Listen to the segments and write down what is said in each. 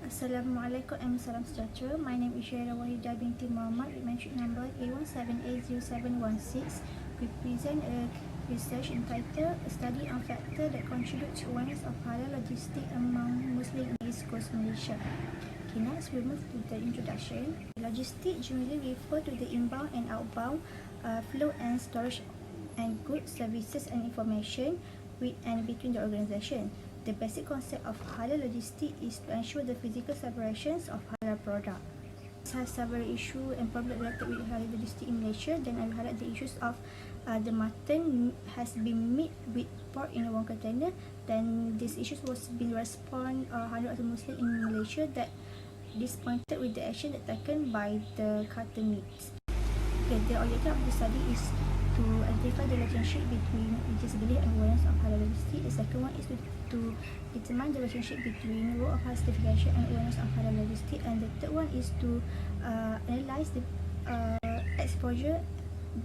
Assalamualaikum and salam sejahtera. My name is Syaira Wahidah binti Muhammad with mention number A17807116. We present a research entitled A Study on Factors that Contribute to Awareness of Halal Logistics Among Muslims in East Coast Malaysia. Okay, next we move to the introduction. Logistics generally refer to the inbound and outbound flow and storage and goods, services and information with and between the organisation. The basic concept of halal logistics is to ensure the physical separations of halal product. This has several issues and problems related with halal logistics in Malaysia. Then I will highlight the issues of the mutton has been made with pork in one container. Then this issue was being responded hundreds of Muslims in Malaysia that disappointed with the action that taken by the cutter meats. Okay, the objective of the study is to identify the relationship between religious belief and awareness of halal logistics. The second one is to determine the relationship between role of halal certification and awareness of halal logistics. And the third one is to analyze the exposure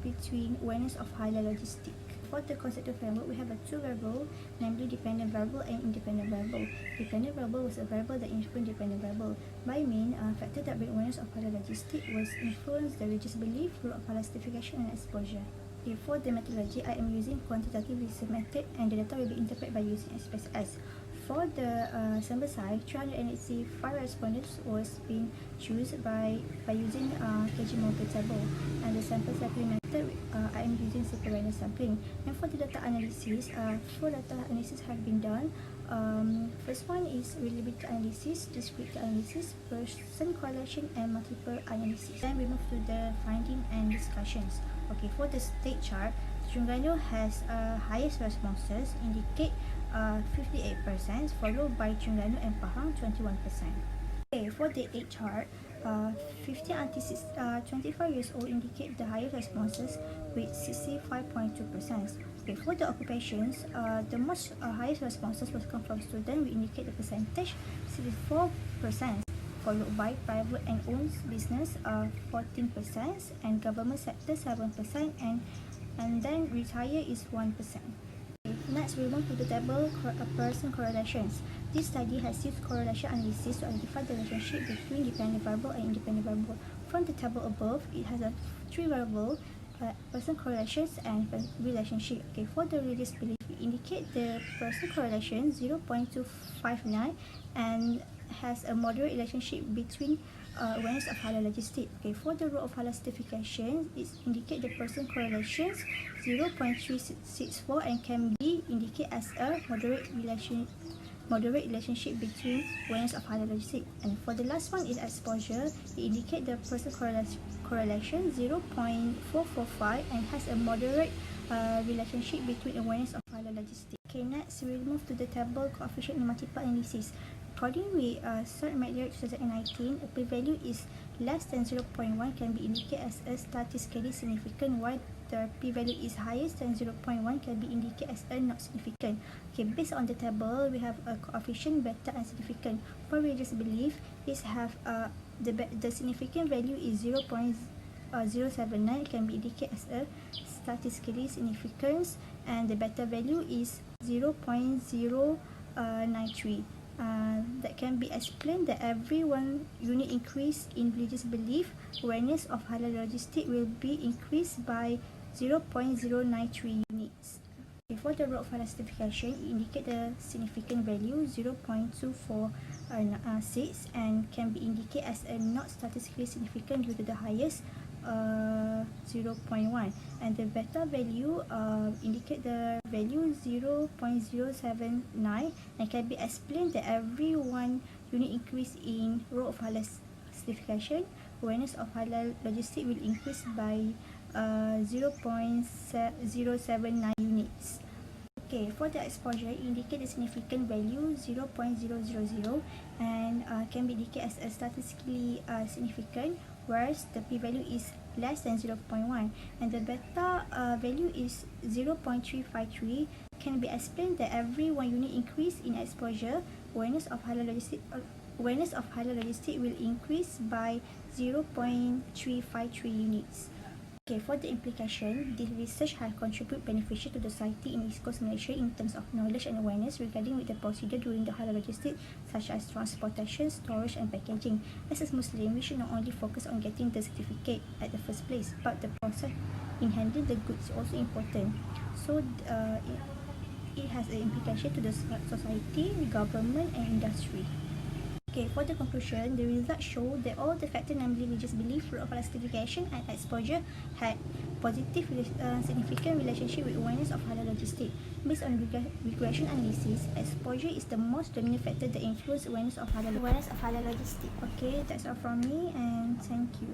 between awareness of halal logistics. For the conceptual framework, we have two variables, namely dependent variable and independent variable. Dependent variable was a variable that influenced dependent variable. By mean, factors that bring awareness of halal logistics was influence the religious belief, role of halal certification and exposure. For the methodology, I am using quantitative research method and the data will be interpreted by using XPSS. For the sample size, 385 respondents was being chosen by using KG Morgan table, and the sample sampling method I am using simple random sampling. And for the data analysis, 4 data analysis have been done. First one is reliability analysis, descriptive analysis, person correlation and multiple analysis. Then we move to the finding and discussions. Okay, for the state chart, Terengganu has highest responses, indicate 58%, followed by Terengganu and Pahang 21%. Okay, for the age chart, 50 until 25 years old indicate the highest responses with 65.2%. Okay, for the occupations, the most highest responses was come from student. We indicate the percentage 64%, followed by private and owned business 14% and government sector 7%, and then retire is 1%. Next, we move to the table person correlations. This study has used correlation analysis to identify the relationship between dependent variable and independent variable. From the table above, it has a 3 variable, person correlations and relationship. Okay, for the religious belief, we indicate the person correlation 0.259 and has a moderate relationship between awareness of halal logistics. Okay, for the role of halal certification, it indicate the person correlations 0.364 and can be indicated as a moderate relationship between awareness of halal logistics. And for the last one is exposure, it indicate the person correlation 0.445 and has a moderate relationship between awareness of halal logistics. Okay, next we move to the table coefficient in multiple analysis. According with Cert Medicare 2019, a p-value is less than 0.1 can be indicated as a statistically significant, while the p-value is higher than 0.1 can be indicated as a not significant. Okay, based on the table, we have a coefficient beta and significant. For religious belief, it have the significant value is 0.079 can be indicated as a statistically significant, and the beta value is 0.093. That can be explained that every 1 unit increase in religious belief, awareness of halal logistics will be increased by 0.093 units. For the role of halal certification, it indicate the significant value 0.246 and can be indicated as a not statistically significant due to the highest 0.1, and the beta value indicate the value 0.079 and can be explained that every 1 unit increase in role of halal certification, awareness of halal logistics will increase by 0.079 units. Okay, for the exposure, indicate the significant value 0.000 and can be indicated as a statistically significant, whereas the p-value is less than 0.1, and the beta value is 0.353 can be explained that every 1 unit increase in exposure, awareness of halal logistics will increase by 0.353 units. Okay, for the implication, the research has contributed beneficial to the society in East Coast Malaysia in terms of knowledge and awareness regarding with the procedure during the halal logistics, such as transportation, storage and packaging. As a Muslim, we should not only focus on getting the certificate at the first place, but the process in handling the goods is also important. So, it has an implication to the society, government and industry. Okay, for the conclusion, the results show that all the factors, namely religious belief, rule of halal certification and exposure, had positive significant relationship with awareness of halal logistics. Based on regression analysis, exposure is the most dominant factor that influence awareness of halal logistics. Okay, that's all from me and thank you.